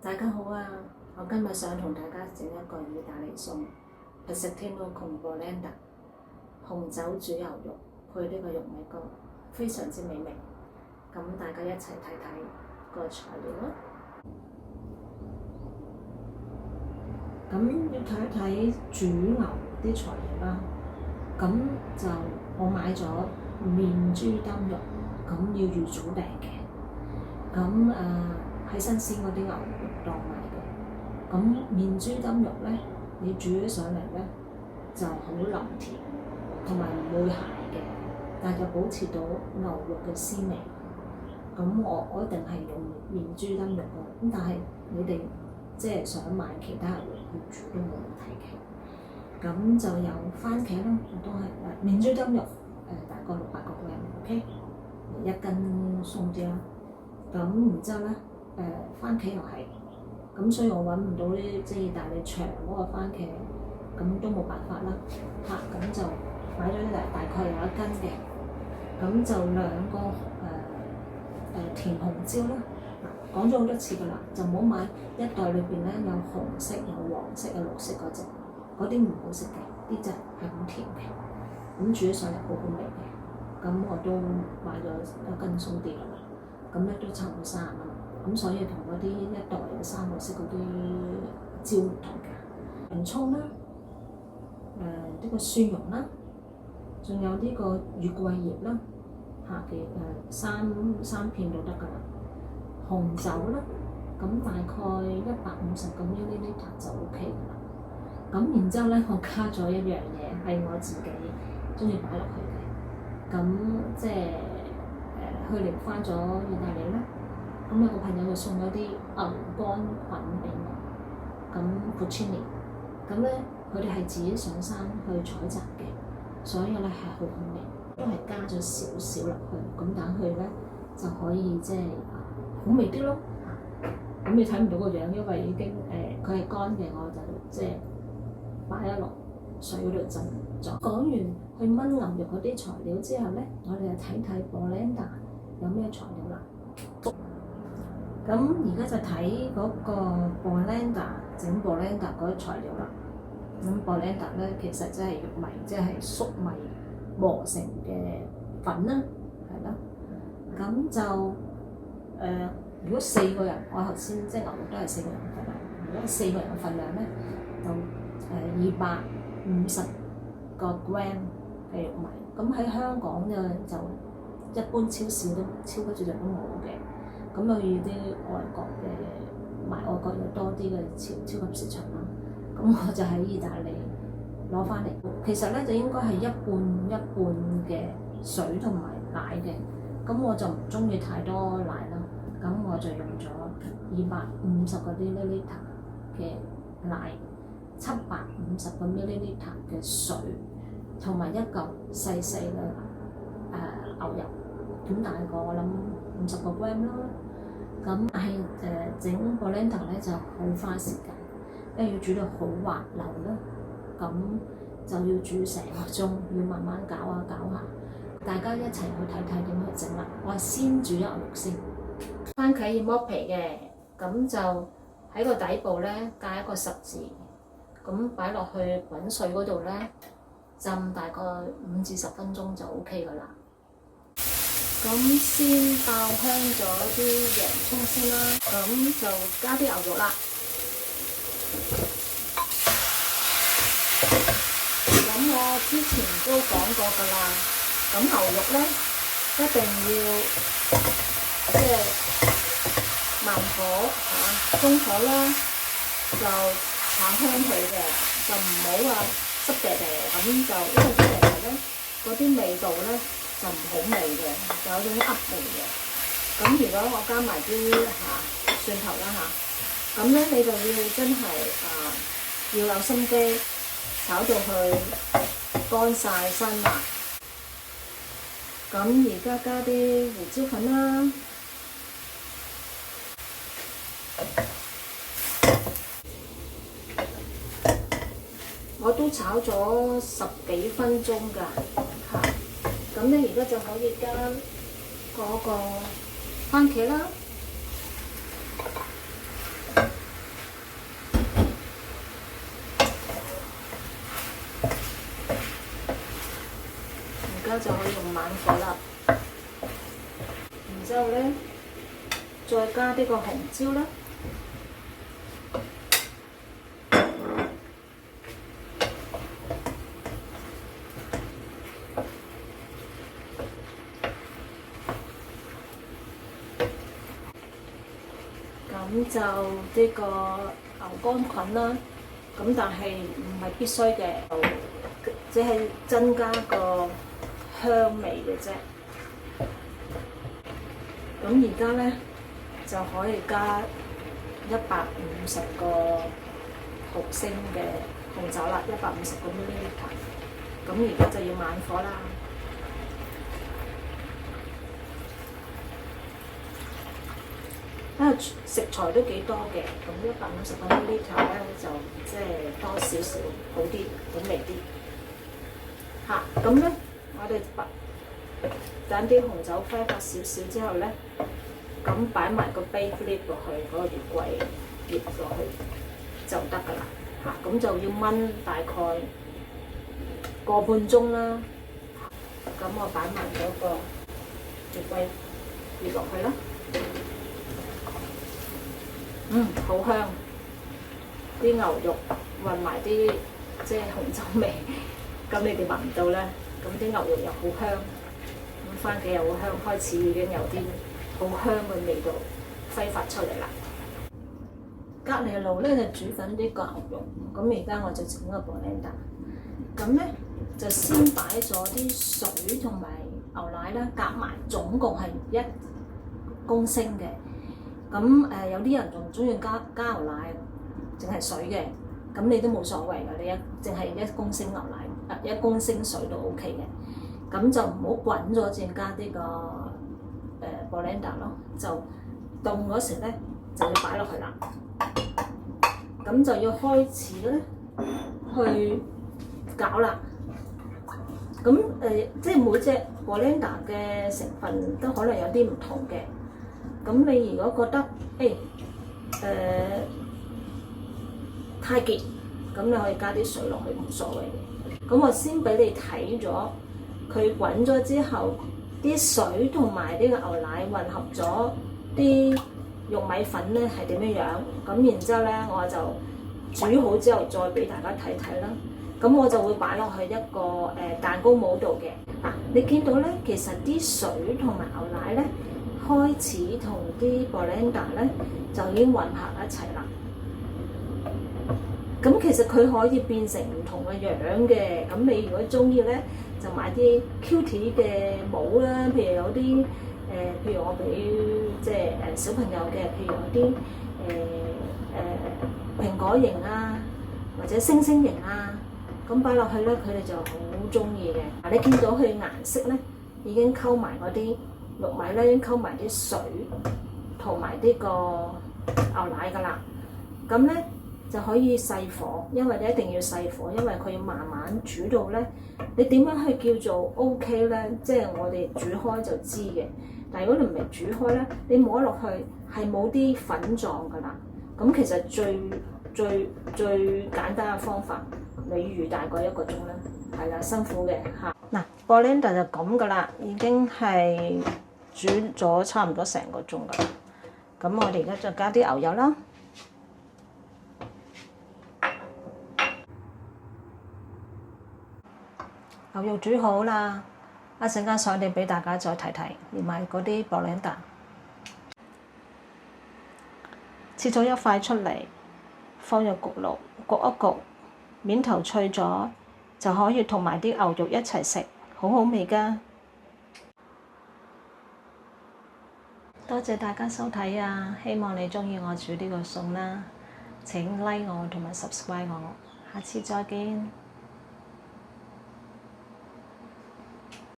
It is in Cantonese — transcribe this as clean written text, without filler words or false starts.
大家好啊！我今日想同大家整一個意大利餸 Prosciutto con polenta 紅酒煮牛肉配呢個玉米糕，非常之美味。咁大家一齊睇睇個材料啦。咁要睇一睇煮牛啲材料啦。咁就我買咗面豬擔肉，咁要預早訂嘅。咁喺新鮮嗰啲牛肉檔買嘅。咁面豬擔肉咧，你煮咗上嚟咧就好腍甜，同埋唔會鹹嘅，但係就保持到牛肉嘅鮮味。咁我一定係用面豬擔肉嘅，咁但係你哋即係想買其他牛肉去煮都冇問題嘅。咁就有番茄啦，我都係面豬擔肉，大概600個 gram，OK， 1斤鬆啲啦。咁然之後咧，番茄又係，咁所以我揾唔到啲即係意大利長嗰個番茄，咁都冇辦法啦。咁就買咗大概有1斤嘅，咁就2個甜紅椒啦。講咗好多次㗎啦，就唔好買一袋裏邊咧有紅色、有黃色、有綠色嗰隻，嗰啲唔好食嘅，啲就係咁甜嘅，咁煮咗上嚟好好味嘅。咁我都買咗1斤鬆啲啦。咁咧都差唔多30蚊，咁所以同嗰啲一袋嘅3個色嗰啲椒唔同嘅。洋葱啦，呢個蒜蓉啦，仲有呢個月桂葉啦，三片就得㗎啦。紅酒啦，咁大概150個 ml 就 OK 㗎啦。咁然之後咧，我加咗一樣嘢係我自己中意擺落去嘅，咁即係去年翻咗意大利咧，咁有個朋友就送咗啲牛肝菌俾我，咁 Puccini，咁咧佢哋係自己上山去採集嘅，所以咧係好好味，都係加咗少少落去，咁等佢咧就可以即係好味啲咯。咁你睇唔到個樣，因為已經佢係乾嘅，我就即係擺咗落水嗰度浸咗。講完去燜牛肉嗰啲材料之後咧，我哋就睇睇 polenta 有咩材料啦。咁而家就睇嗰個 polenta 整 polenta 嗰啲材料啦。咁 polenta 咧其實即係玉米，即係粟米磨成嘅粉啦，係啦。咁就如果4個人，我頭先即係牛肉都係4個人份量。如果4個人嘅份量咧，就250個 gram 嘅玉米。咁喺香港嘅就一般超市都超級市場都冇嘅。咁我要啲外國嘅買外國有多啲嘅超級市場啦。咁我就喺意大利攞翻嚟。其實咧就應該係一半嘅水同埋奶嘅。咁我就唔中意太多奶啦。咁我就用咗250個 milliliter 嘅奶，750個 milliliter 嘅水，同埋1嚿細嘅牛油。咁大個我諗50個 gram 啦。咁係整 polenta 咧就好花時間，因為要煮到好滑溜啦。咁就要煮成個鐘，要慢慢攪下攪下。大家一齊去睇睇點去整啦。我先煮牛肉先。番茄要剝皮嘅，咁就喺個底部咧架一個十字，咁擺落去滾水嗰度咧浸大概5至10分鐘就 OK 㗎啦。咁先爆香咗啲洋葱先啦，咁就加啲牛肉啦。咁我之前都講過㗎啦，咁牛肉咧一定要即係慢火中火啦，就炒香佢嘅，就唔好話濕嗲嗲咁就，因為濕嗲嗲咧嗰啲味道咧就唔好味嘅，就有種噏味嘅。咁如果我加埋啲蒜頭啦咁咧你就要真係要有心機炒到佢乾晒身啦。咁而家加啲胡椒粉啦。我都炒咗10幾分鐘㗎，咁咧而家就可以加嗰個番茄啦，慢火啦。然之後咧，再加呢個紅椒啦。咁就呢個牛肝菌啦，咁但係唔係必須嘅，只係增加個香味嘅啫。咁而家咧就可以加150個毫升嘅紅酒啦，150個 ml。咁而家就要慢火啦。食材都幾多嘅，咁150個 ml 咧就即係多少少好啲，好味啲。咁咧我哋等啲紅酒揮發少少之後咧，咁擺埋個 bay leaf 落去嗰個月桂葉落去就得㗎啦。咁就要燜大概個半鐘啦。咁我擺埋嗰個月桂葉落去啦。好香！啲牛肉混埋啲即係紅酒味，咁你哋聞唔到咧？咁啲牛肉又好香，咁番茄又好香，開始已經有啲好香嘅味道揮發出嚟啦。隔離爐咧就煮緊呢個牛肉，咁而家我就整個 blender。咁咧就先擺咗啲水同埋牛奶啦，夾埋總共係1公升嘅。咁有啲人仲唔中意加牛奶，淨係水嘅，咁你都冇所謂㗎，你淨係1公升牛奶，1公升水都 OK 嘅。咁就唔好滾咗先加呢個blender咯，就凍嗰時咧就要擺落去啦。咁就要開始咧去攪啦。咁即係每隻 blender 嘅成分都可能有啲唔同嘅。咁你如果覺得太結，咁你可以加啲水落去，冇所謂嘅。咁我先俾你睇咗佢滾咗之後，啲水同埋呢個牛奶混合咗啲玉米粉咧係點樣樣。咁然之後咧，我就煮好之後再俾大家睇睇啦。咁我就會擺落去一個蛋糕模度嘅。你見到咧，其實啲水同埋牛奶咧，開始同啲 blender 咧就已經混合一齊啦。咁其實佢可以變成唔同嘅樣嘅。咁你如果中意咧，就買啲 cutie 嘅模啦。譬如有啲譬如我俾即係小朋友嘅，譬如有啲蘋果型啊，或者星星型啊，咁擺落去咧，佢哋就好中意嘅。你見到佢顏色咧已經溝埋嗰啲玉米咧，已經溝埋啲水同埋呢個牛奶㗎啦。咁咧就可以細火，因為你一定要細火，因為佢要慢慢煮到咧。你點樣去叫做 OK 咧？即係我哋煮開就知嘅。但係如果你唔係煮開咧，你摸落去係冇啲粉狀㗎啦。咁其實最簡單嘅方法，你預大概1個鐘啦。係啦，辛苦嘅嚇。嗱，blender 就咁㗎啦，已經係煮咗差唔多成個鐘㗎啦。咁我哋而家就加啲牛油啦。牛肉煮好啦，一陣間上嚟俾大家再睇睇，連埋嗰啲 blender。切咗一塊出嚟，放入焗爐焗一焗，面頭脆咗，就可以同埋啲牛肉一齊食，好好味㗎。多謝大家收睇啊！希望你鍾意我煮呢個餸啦。請 like 我同埋 subscribe 我，下次再見。